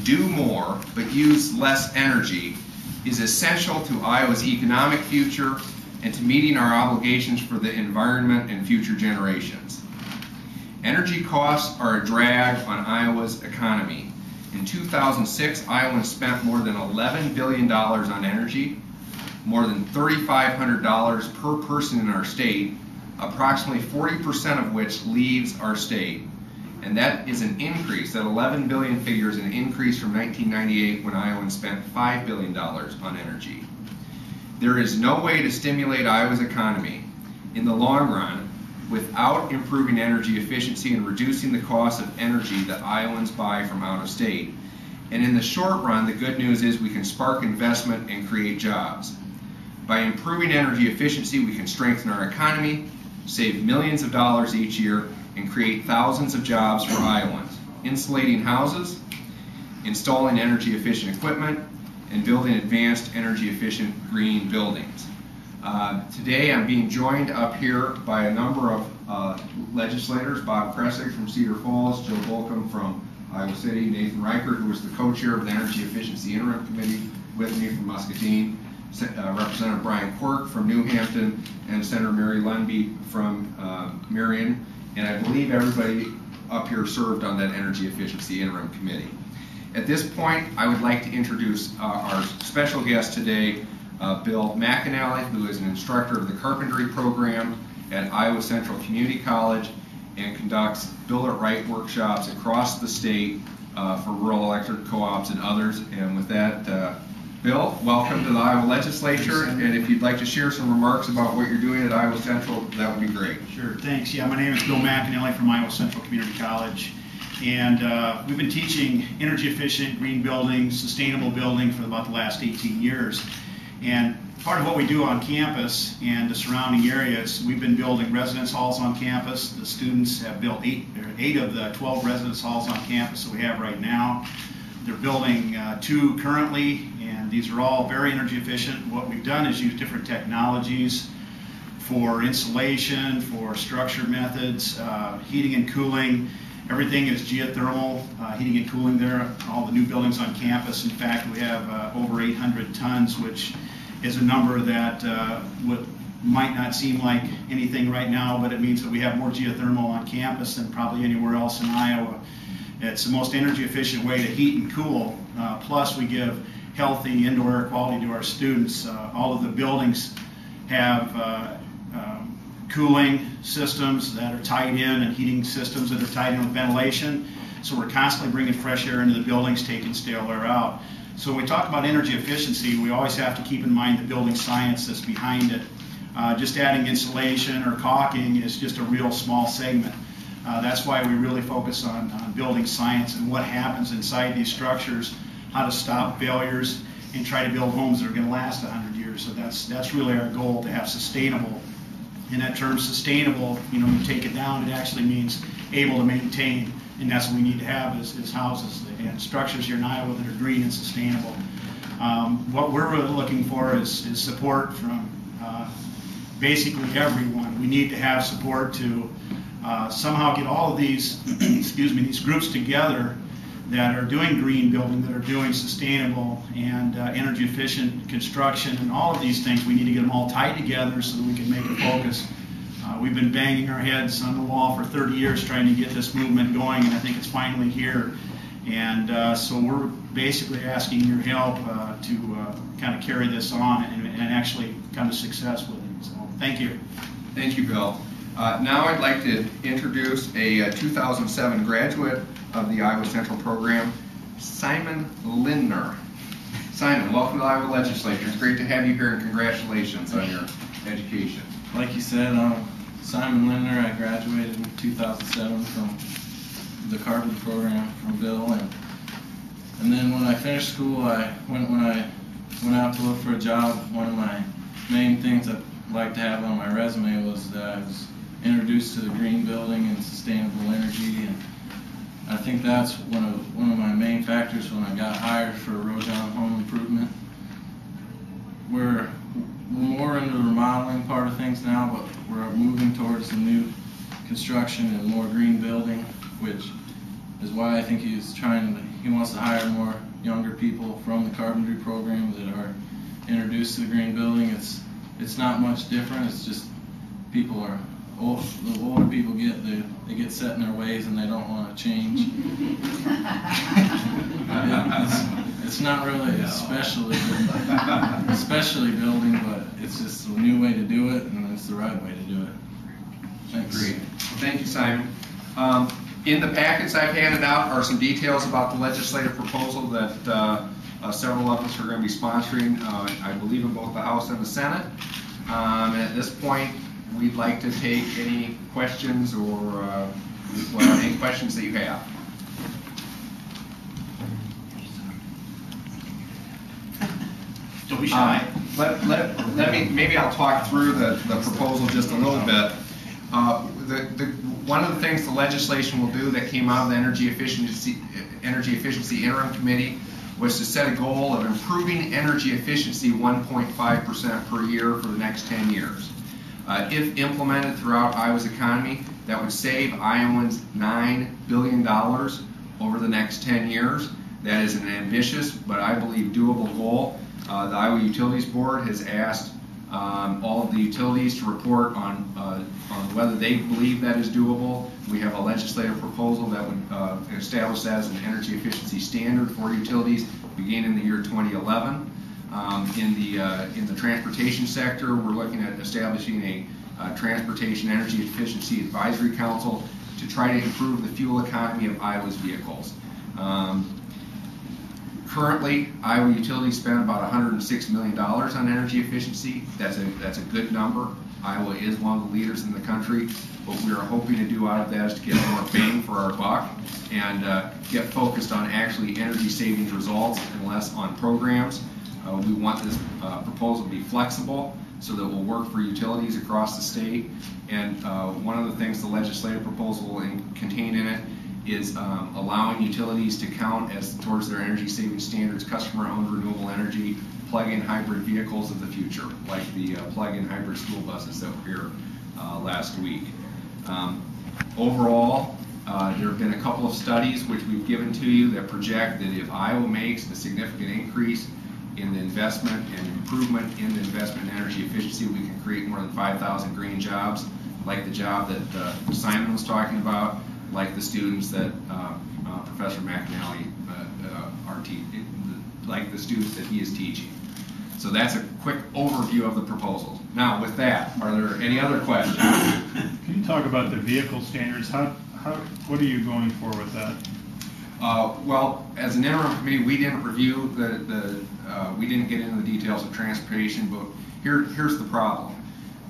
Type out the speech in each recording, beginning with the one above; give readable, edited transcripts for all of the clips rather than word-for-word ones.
do more but use less energy is essential to Iowa's economic future and to meeting our obligations for the environment and future generations. Energy costs are a drag on Iowa's economy. In 2006, Iowans spent more than $11 billion on energy, more than $3,500 per person in our state, approximately 40% of which leaves our state. And that is an increase. That 11 billion figure is an increase from 1998 when Iowans spent $5 billion on energy. There is no way to stimulate Iowa's economy in the long run without improving energy efficiency and reducing the cost of energy that Iowans buy from out of state. And in the short run, the good news is we can spark investment and create jobs. By improving energy efficiency, we can strengthen our economy, save millions of dollars each year, and create thousands of jobs for Iowans, insulating houses, installing energy efficient equipment, and building advanced energy efficient green buildings. Today I'm being joined up here by a number of legislators, Bob Kressig from Cedar Falls, Joe Bolcom from Iowa City, Nathan Reichert, who was the co-chair of the Energy Efficiency Interim Committee with me from Muscatine, Representative Brian Quirk from New Hampton, and Senator Mary Lundby from Marion. And I believe everybody up here served on that Energy Efficiency Interim Committee. At this point, I would like to introduce our special guest today, Bill McAnally, who is an instructor of the carpentry program at Iowa Central Community College and conducts build-it-right workshops across the state for rural electric co-ops and others. And with that, Bill, welcome to the Iowa Legislature, and if you'd like to share some remarks about what you're doing at Iowa Central, that would be great. Sure, thanks. Yeah, my name is Bill McAnally from Iowa Central Community College, and we've been teaching energy efficient green building, sustainable building for about the last 18 years. And part of what we do on campus and the surrounding areas, we've been building residence halls on campus. The students have built eight of the 12 residence halls on campus that we have right now. They're building 2 currently, and these are all very energy efficient. What we've done is use different technologies for insulation, for structure methods, heating and cooling. Everything is geothermal heating and cooling there, all the new buildings on campus. In fact, we have over 800 tons, which is a number that might not seem like anything right now, but it means that we have more geothermal on campus than probably anywhere else in Iowa. It's the most energy efficient way to heat and cool. Plus, we give healthy indoor air quality to our students. All of the buildings have cooling systems that are tied in and heating systems that are tied in with ventilation. So we're constantly bringing fresh air into the buildings, taking stale air out. So when we talk about energy efficiency, we always have to keep in mind the building science that's behind it. Just adding insulation or caulking is just a real small segment. That's why we really focus on building science and what happens inside these structures, how to stop failures, and try to build homes that are going to last 100 years. So that's really our goal, to have sustainable. And that term sustainable, you take it down, it actually means able to maintain. And that's what we need to have is houses and structures here in Iowa that are green and sustainable. What we're really looking for is support from basically everyone. We need to have support to somehow get all of these, these groups together that are doing green building, that are doing sustainable and energy efficient construction, and all of these things. We need to get them all tied together so that we can make a focus. We've been banging our heads on the wall for 30 years trying to get this movement going, and I think it's finally here. And so we're basically asking your help to kind of carry this on and actually come to success with it. So thank you. Thank you, Bill. Now I'd like to introduce a 2007 graduate of the Iowa Central program, Simon Lindner. Simon, welcome to the Iowa Legislature. It's great to have you here, and congratulations on your education. Like you said, I'm Simon Lindner. I graduated in 2007 from the carpentry program from Bill, and then when I finished school, when I went out to look for a job, one of my main things I'd like to have on my resume was that I was introduced to the green building and sustainable energy, and I think that's one of my main factors when I got hired for Rojan Home Improvement. We're more into the remodeling part of things now, but we're moving towards the new construction and more green building, which is why I think he's trying to he wants to hire more younger people from the carpentry program that are introduced to the green building. It's not much different. It's just people are old. The older people they get set in their ways and they don't want to change. It's not really especially building, but it's just a new way to do it, and it's the right way to do it. Thanks. Agreed. Thank you, Simon. In the packets I've handed out are some details about the legislative proposal that several of us are going to be sponsoring, I believe, in both the House and the Senate. And at this point, we'd like to take any questions or any questions that you have. Don't be shy. Maybe I'll talk through the proposal just a little bit. One of the things the legislation will do that came out of the Energy Efficiency Interim Committee was to set a goal of improving energy efficiency 1.5% per year for the next 10 years. If implemented throughout Iowa's economy, that would save Iowans $9 billion over the next 10 years. That is an ambitious, but I believe doable goal. The Iowa Utilities Board has asked all of the utilities to report on whether they believe that is doable. We have a legislative proposal that would establish that as an energy efficiency standard for utilities beginning in the year 2011. In the transportation sector, we're looking at establishing a Transportation Energy Efficiency Advisory Council to try to improve the fuel economy of Iowa's vehicles. Currently, Iowa utilities spend about $106 million on energy efficiency. That's a good number. Iowa is one of the leaders in the country. What we are hoping to do out of that is to get more bang for our buck and get focused on actually energy savings results and less on programs. We want this proposal to be flexible so that it will work for utilities across the state. And one of the things the legislative proposal contained in it is allowing utilities to count as towards their energy saving standards customer-owned renewable energy plug-in hybrid vehicles of the future, like the plug-in hybrid school buses that were here last week. Overall, there have been a couple of studies which we've given to you that project that if Iowa makes a significant increase in the investment and improvement in the investment in energy efficiency, we can create more than 5,000 green jobs, like the job that Simon was talking about, like the students that Professor McAnally like the students that he is teaching. So that's a quick overview of the proposal. Now, with that, are there any other questions? Can you talk about the vehicle standards? What are you going for with that? Well, as an interim committee, we didn't review we didn't get into the details of transportation, but here's the problem.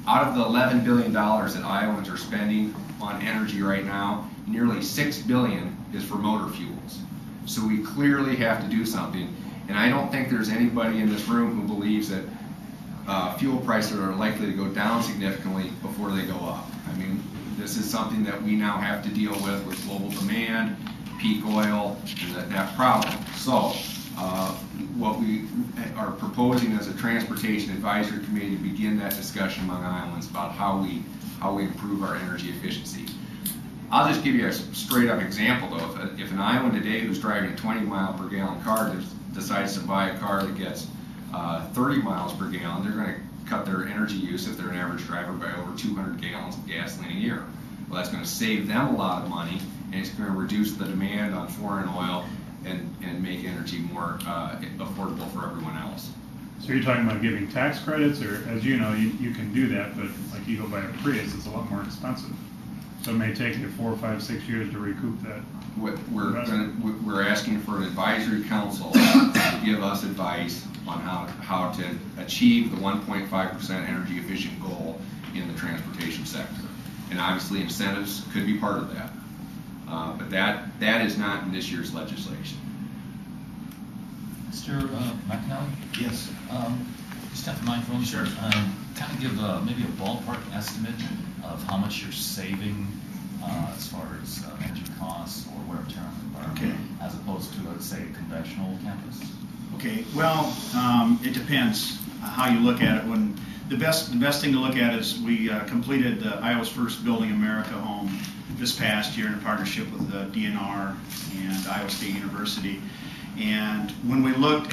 Out of the $11 billion that Iowans are spending on energy right now, nearly $6 billion is for motor fuels. So we clearly have to do something. And I don't think there's anybody in this room who believes that fuel prices are likely to go down significantly before they go up. I mean, this is something that we now have to deal with global demand, peak oil, and that problem. So what we are proposing as a transportation advisory committee to begin that discussion among Iowans about how we improve our energy efficiency. I'll just give you a straight up example though. If an Iowan today who's driving a 20 mile per gallon car decides to buy a car that gets 30 miles per gallon, they're going to cut their energy use if they're an average driver by over 200 gallons of gasoline a year. Well, that's going to save them a lot of money, and it's going to reduce the demand on foreign oil and make energy more affordable for everyone else. So you're talking about giving tax credits, or as you know, you can do that, but like you go buy a Prius, it's a lot more expensive. So it may take you 4, 5, 6 years to recoup that. We're asking for an advisory council to give us advice on how to achieve the 1.5% energy efficient goal in the transportation sector. And obviously incentives could be part of that. But that is not in this year's legislation. Mr. McAnally? Yes. Just have to mind phone. Sure. Kind of give maybe a ballpark estimate of how much you're saving as far as energy costs or wear and tear on the environment, as opposed to, let's say, a conventional campus. Okay, well, it depends how you look at it. When the best thing to look at is we completed the Iowa's first Building America home this past year in a partnership with the DNR and Iowa State University. And when we looked